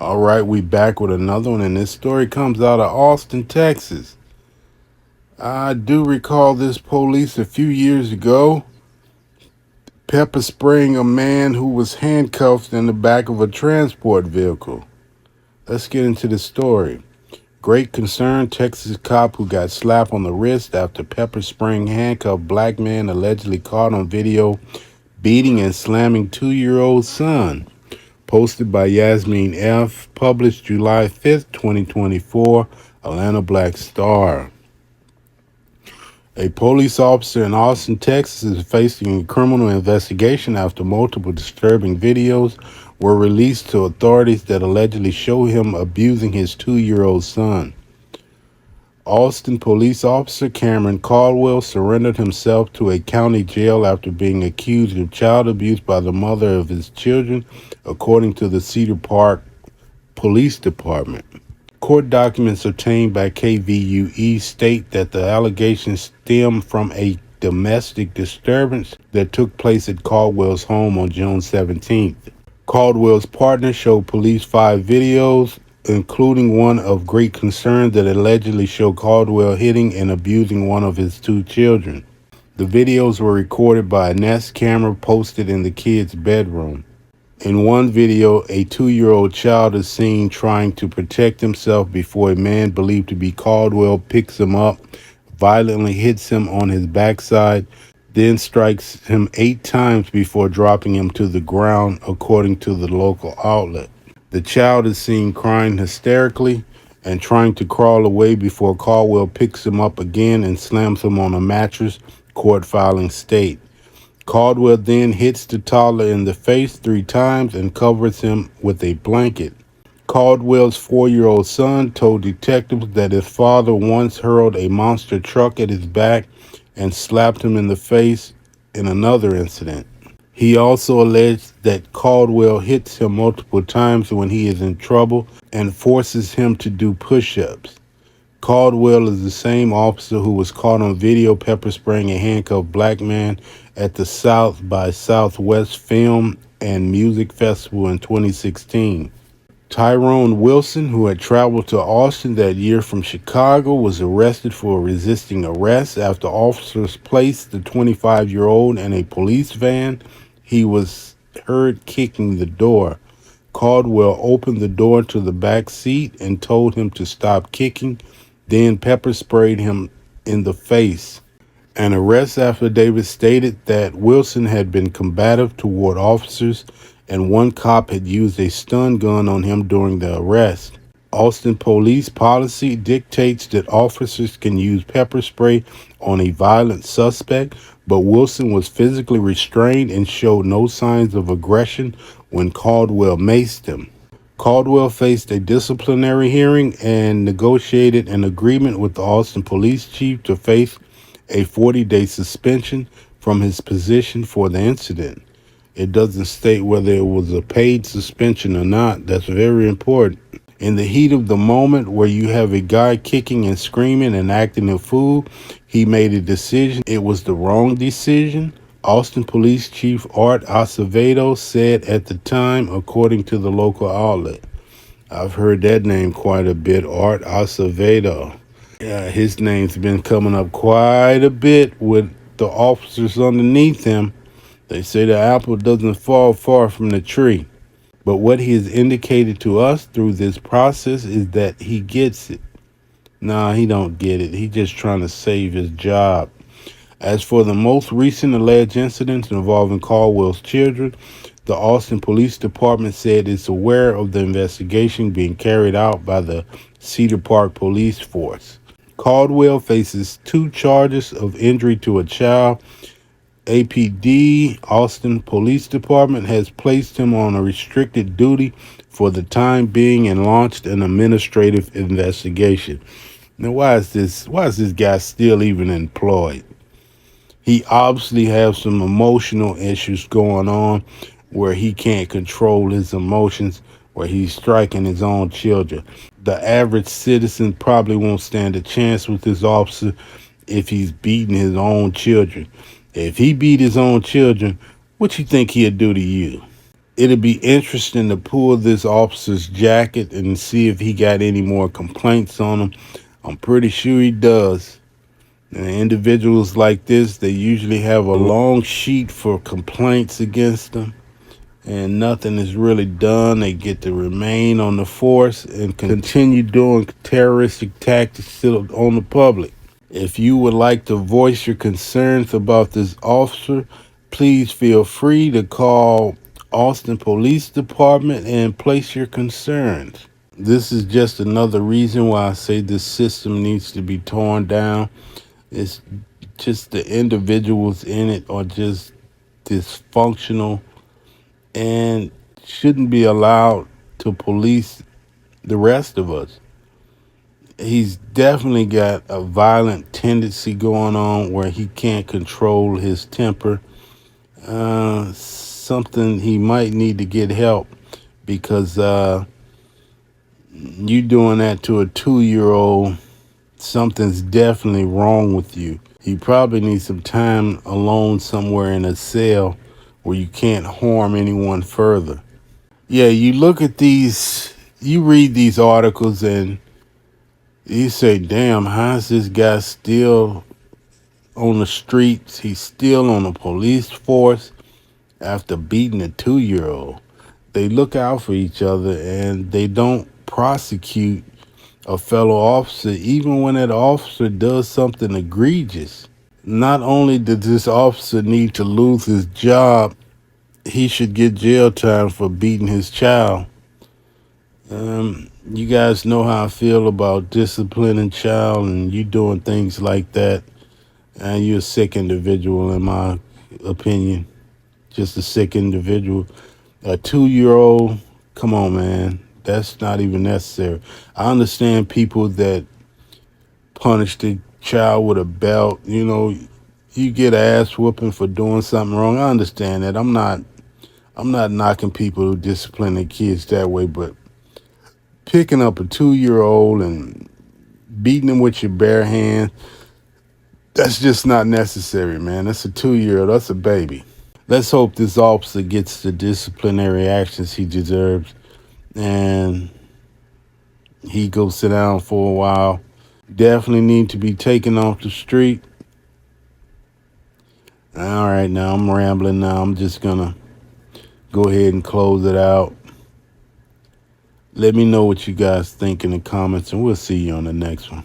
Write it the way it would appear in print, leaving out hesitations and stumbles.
All right, we back with another one, and this story comes out of Austin, Texas. I do recall this police a few years ago pepper spraying a man who was handcuffed in the back of a transport vehicle. Let's get into the story. Great concern, Texas cop who got slapped on the wrist after pepper spraying handcuffed black man allegedly caught on video beating and slamming 2-year-old son. Posted by Yasmin F., published July 5th, 2024, Atlanta Black Star. A police officer in Austin, Texas is facing a criminal investigation after multiple disturbing videos were released to authorities that allegedly show him abusing his 2-year-old son. Austin police officer Cameron Caldwell surrendered himself to a county jail after being accused of child abuse by the mother of his children, according to the Cedar Park Police Department. Court documents obtained by KVUE state that the allegations stem from a domestic disturbance that took place at Caldwell's home on June 17th. Caldwell's partner showed police 5 videos, including one of great concern that allegedly showed Caldwell hitting and abusing one of his 2 children. The videos were recorded by a Nest camera posted in the kid's bedroom. In one video, a 2-year-old child is seen trying to protect himself before a man believed to be Caldwell picks him up, violently hits him on his backside, then strikes him 8 times before dropping him to the ground, according to the local outlet. The child is seen crying hysterically and trying to crawl away before Caldwell picks him up again and slams him on a mattress, court filings state. Caldwell then hits the toddler in the face 3 times and covers him with a blanket. Caldwell's 4-year-old son told detectives that his father once hurled a monster truck at his back and slapped him in the face in another incident. He also alleged that Caldwell hits him multiple times when he is in trouble and forces him to do push-ups. Caldwell is the same officer who was caught on video pepper spraying a handcuffed black man at the South by Southwest Film and Music Festival in 2016. Tyrone Wilson, who had traveled to Austin that year from Chicago, was arrested for resisting arrest after officers placed the 25-year-old in a police van. He was heard kicking the door. Caldwell opened the door to the back seat and told him to stop kicking, then pepper sprayed him in the face. An arrest affidavit stated that Wilson had been combative toward officers and one cop had used a stun gun on him during the arrest. Austin police policy dictates that officers can use pepper spray on a violent suspect, but Wilson was physically restrained and showed no signs of aggression when Caldwell maced him. Caldwell faced a disciplinary hearing and negotiated an agreement with the Austin police chief to face a 40-day suspension from his position for the incident. It doesn't state whether it was a paid suspension or not. That's very important. In the heat of the moment where you have a guy kicking and screaming and acting a fool, he made a decision. It was the wrong decision. Austin Police Chief Art Acevedo said at the time, according to the local outlet. I've heard that name quite a bit, Art Acevedo. Yeah, his name's been coming up quite a bit with the officers underneath him. They say the apple doesn't fall far from the tree. But what he has indicated to us through this process is that he gets it. Nah, he don't get it. He's just trying to save his job. As for the most recent alleged incidents involving Caldwell's children, the Austin Police Department said it's aware of the investigation being carried out by the Cedar Park Police Force. Caldwell faces 2 charges of injury to a child. APD, Austin Police Department, has placed him on a restricted duty for the time being and launched an administrative investigation. Now, why is this guy still even employed? He obviously has some emotional issues going on where he can't control his emotions, where he's striking his own children. The average citizen probably won't stand a chance with this officer if he's beating his own children. If he beat his own children, what you think he'll do to you? It'd be interesting to pull this officer's jacket and see if he got any more complaints on him. I'm pretty sure he does. And individuals like this, they usually have a long sheet for complaints against them, and nothing is really done. They get to remain on the force and continue doing terroristic tactics on the public. If you would like to voice your concerns about this officer, please feel free to call Austin Police Department and place your concerns. This is just another reason why I say this system needs to be torn down. It's just the individuals in it are just dysfunctional and shouldn't be allowed to police the rest of us. He's definitely got a violent tendency going on where he can't control his temper. Something he might need to get help, because you doing that to a 2-year-old, something's definitely wrong with you. You probably need some time alone somewhere in a cell where you can't harm anyone further. Yeah, you look at these, you read these articles and you say, damn, how's this guy still on the streets? He's still on the police force after beating a 2-year-old. They look out for each other and they don't prosecute a fellow officer, even when that officer does something egregious. Not only does this officer need to lose his job, he should get jail time for beating his child. You guys know how I feel about disciplining child, and you doing things like that. And you're a sick individual, in my opinion. Just a sick individual. A 2-year-old, come on, man. That's not even necessary. I understand people that punish the child with a belt. You know, you get ass whooping for doing something wrong. I understand that. I'm not knocking people who discipline their kids that way, but picking up a 2-year-old and beating him with your bare hand, that's just not necessary, man. That's a 2-year-old. That's a baby. Let's hope this officer gets the disciplinary actions he deserves and he goes sit down for a while. Definitely need to be taken off the street. All right, now I'm rambling now. I'm just going to go ahead and close it out. Let me know what you guys think in the comments, and we'll see you on the next one.